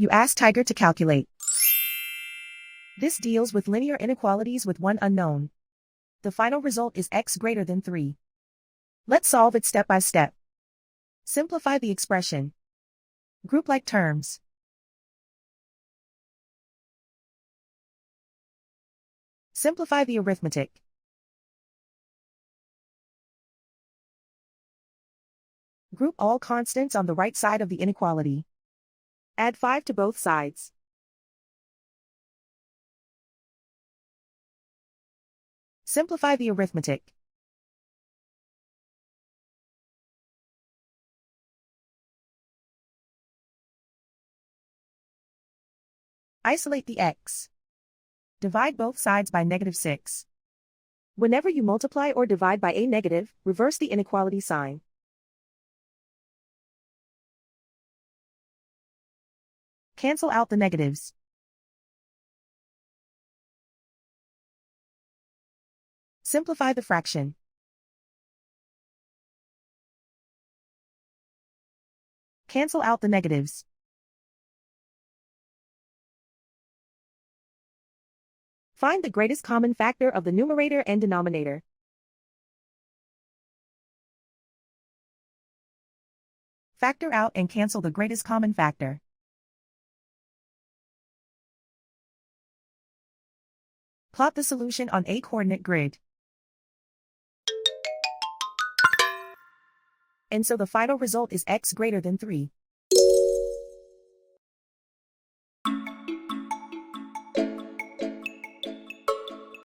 You ask Tiger to calculate. This deals with linear inequalities with one unknown. The final result is x greater than 3. Let's solve it step by step. Simplify the expression. Group like terms. Simplify the arithmetic. Group all constants on the right side of the inequality. Add 5 to both sides. Simplify the arithmetic. Isolate the x. Divide both sides by -6. Whenever you multiply or divide by a negative, reverse the inequality sign. Cancel out the negatives. Simplify the fraction. Cancel out the negatives. Find the greatest common factor of the numerator and denominator. Factor out and cancel the greatest common factor. Plot the solution on a coordinate grid. And so the final result is x greater than 3.